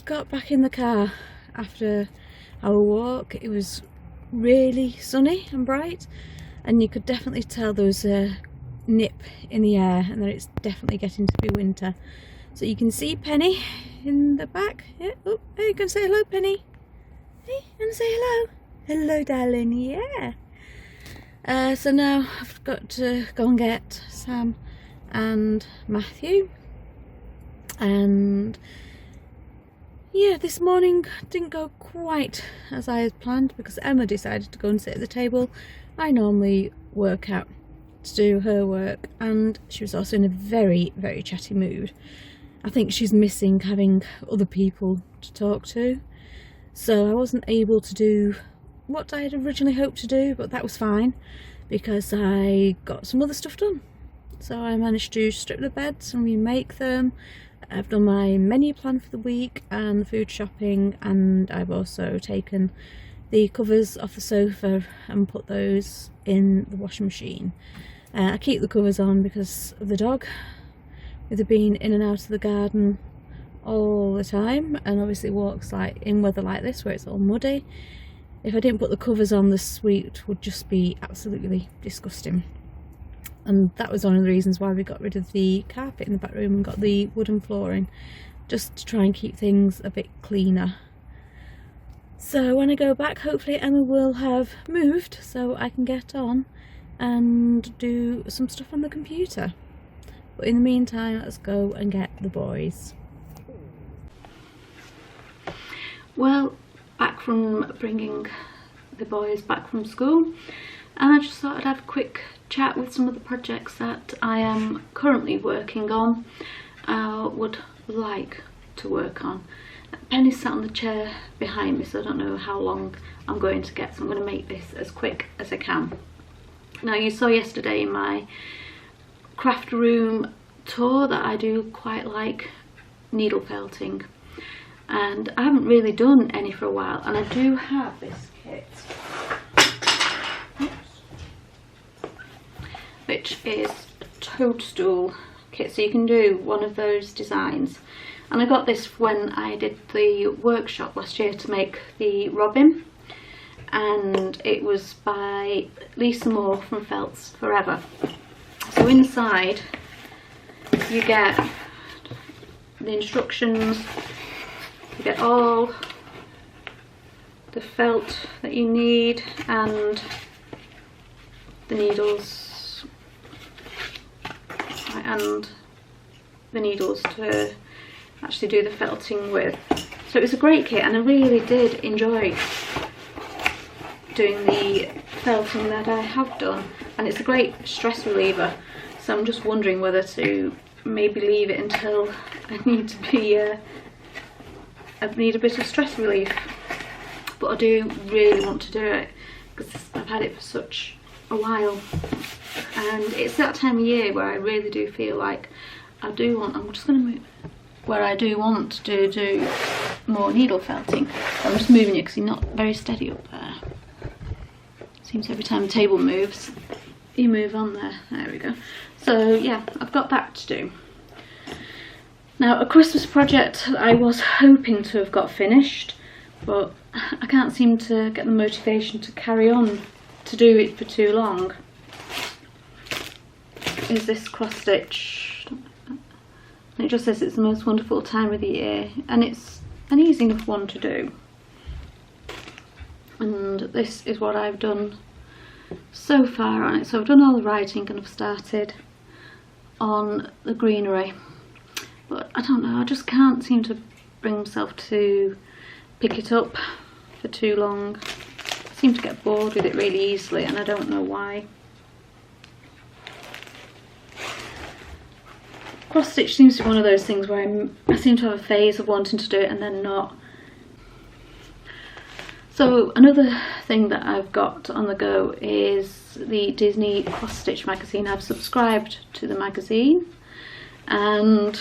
just got back in the car after our walk. It was really sunny and bright, and you could definitely tell there was a nip in the air and that it's definitely getting to be winter. So you can see Penny in the back. Yeah. Oh, hey, you can say hello, Penny. Hey, you can say hello. Hello, darling. Yeah. So now I've got to go and get Sam and Matthew, and yeah, this morning didn't go quite as I had planned because Emma decided to go and sit at the table. I normally work out to do her work, and she was also in a very, very chatty mood. I think she's missing having other people to talk to, so I wasn't able to do what I had originally hoped to do, but that was fine because I got some other stuff done. So I managed to strip the beds and remake them. I've done my menu plan for the week and the food shopping, and I've also taken the covers off the sofa and put those in the washing machine. I keep the covers on because of the dog, with her being in and out of the garden all the time, and obviously walks like in weather like this where it's all muddy. If I didn't put the covers on, the suite would just be absolutely disgusting. And that was one of the reasons why we got rid of the carpet in the back room and got the wooden flooring, just to try and keep things a bit cleaner. So when I go back, hopefully Emma will have moved so I can get on and do some stuff on the computer. But in the meantime, let's go and get the boys. Well, back from bringing the boys back from school, and I just thought I'd have a quick chat with some of the projects that I am currently working on, would like to work on. Penny's sat on the chair behind me, so I don't know how long I'm going to get, so I'm going to make this as quick as I can. Now, you saw yesterday in my craft room tour that I do quite like needle felting, and I haven't really done any for a while, and I do have this kit, which is a toadstool kit, so you can do one of those designs. And I got this when I did the workshop last year to make the robin, and it was by Lisa Moore from Felts Forever. So inside you get the instructions, you get all the felt that you need and the needles, and the needles to actually do the felting with. So it was a great kit, and I really did enjoy doing the felting that I have done, and it's a great stress reliever. So I'm just wondering whether to maybe leave it until I need to be I need a bit of stress relief. But I do really want to do it because I've had it for such a while, and it's that time of year where I really do feel like I do want, I'm just going to move, where I do want to do more needle felting. So I'm just moving you because you're not very steady up there. Seems every time the table moves you move on there. There we go. So yeah, I've got that to do. Now, a Christmas project I was hoping to have got finished, but I can't seem to get the motivation to carry on to do it for too long, is this cross stitch. And it just says it's the most wonderful time of the year, and it's an easy enough one to do. And this is what I've done so far on it. So I've done all the writing and I've started on the greenery, but I don't know, I just can't seem to bring myself to pick it up for too long. I seem to get bored with it really easily, and I don't know why. Cross stitch seems to be one of those things where I seem to have a phase of wanting to do it and then not. So another thing that I've got on the go is the Disney Cross Stitch magazine. I've subscribed to the magazine and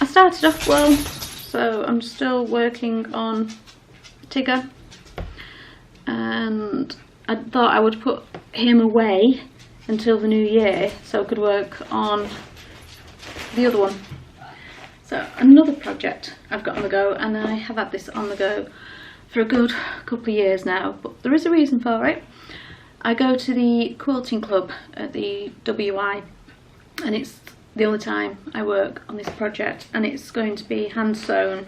I started off well, so I'm still working on Tigger, and I thought I would put him away until the new year so I could work on the other one. So another project I've got on the go, and I have had this on the go for a good couple of years now, but there is a reason for it. I go to the quilting club at the WI, and it's the only time I work on this project, and it's going to be hand sewn.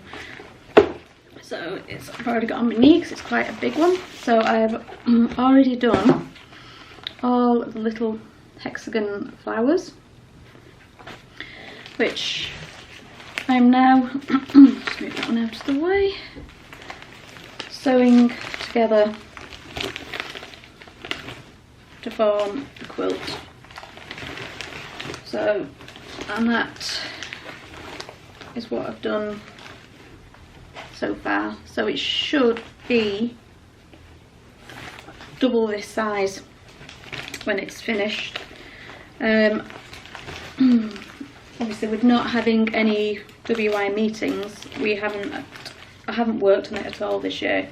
So I've already got on my knee because it's quite a big one. So I've already done all of the little hexagon flowers, which I'm now, just move that one out of the way, sewing together to form the quilt. So, and that is what I've done so far. So it should be double this size when it's finished. Obviously, with not having any WI meetings, I haven't worked on it at all this year,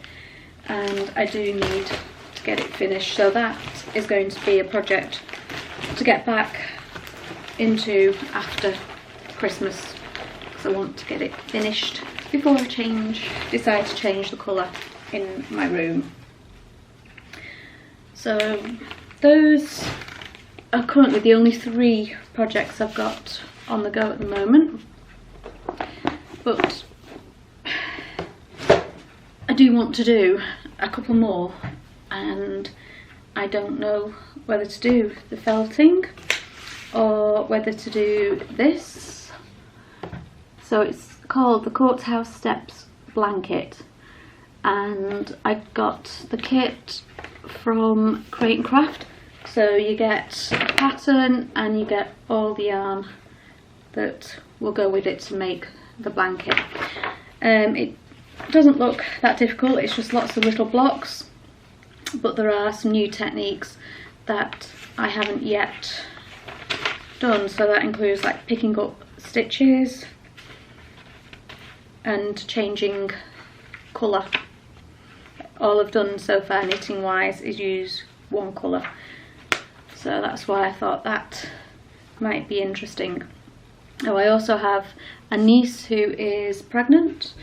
and I do need to get it finished. So that is going to be a project to get back into after Christmas, because I want to get it finished before I decide to change the colour in my room. So those are currently the only 3 projects I've got on the go at the moment, but I do want to do a couple more, and I don't know whether to do the felting or whether to do this. So it's called the Courthouse Steps blanket, and I got the kit from Create and Craft. So you get a pattern and you get all the yarn that will go with it to make the blanket. It doesn't look that difficult, it's just lots of little blocks, but there are some new techniques that I haven't yet done. So that includes like picking up stitches and changing colour. All I've done so far knitting wise is use one colour, so that's why I thought that might be interesting. Oh, I also have a niece who is pregnant,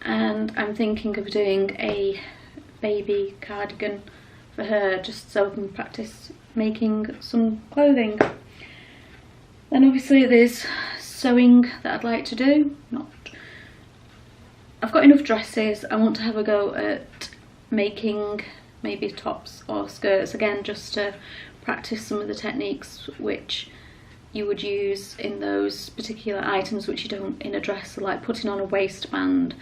and I'm thinking of doing a baby cardigan for her, just so I can practice making some clothing. Then obviously there's sewing that I'd like to do. I've got enough dresses. I want to have a go at making maybe tops or skirts again, just to practice some of the techniques which you would use in those particular items which you don't in a dress, so like putting on a waistband,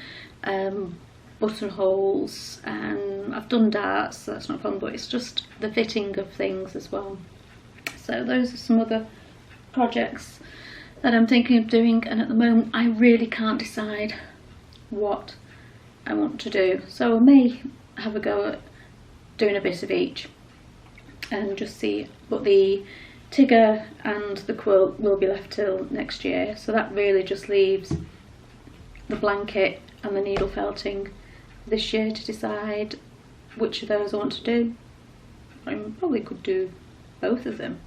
buttonholes, and I've done darts, so that's not fun, but it's just the fitting of things as well. So those are some other projects that I'm thinking of doing, and at the moment I really can't decide what I want to do, so I may have a go at doing a bit of each and just see, but the Tigger and the quilt will be left till next year, so that really just leaves the blanket and the needle felting this year to decide which of those I want to do. I probably could do both of them,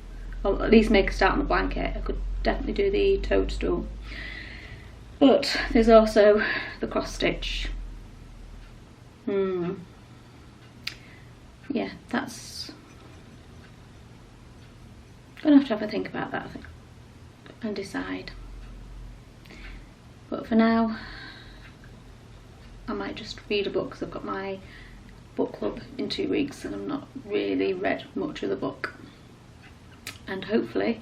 or at least make a start on the blanket. I could definitely do the toadstool, but there's also the cross stitch. Yeah, that's gonna have to think about that, I think, and decide. But for now, I might just read a book, because I've got my book club in 2 weeks and I've not really read much of the book. And hopefully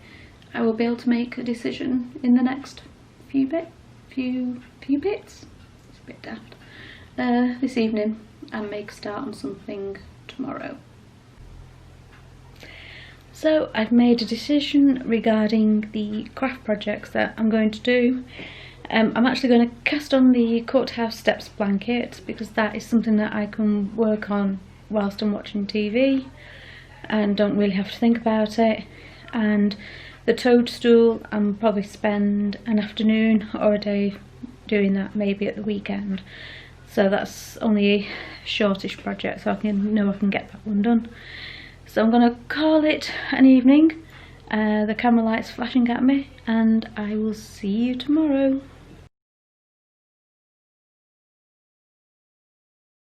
I will be able to make a decision in the next few bits. It's a bit daft. This evening, and make a start on something tomorrow. So I've made a decision regarding the craft projects that I'm going to do. I'm actually going to cast on the Courthouse Steps blanket, because that is something that I can work on whilst I'm watching TV and don't really have to think about it. And the toadstool, I'll probably spend an afternoon or a day doing that, maybe at the weekend. So that's only a shortish project, so I know I can get that one done. So I'm going to call it an evening. The camera light's flashing at me, and I will see you tomorrow.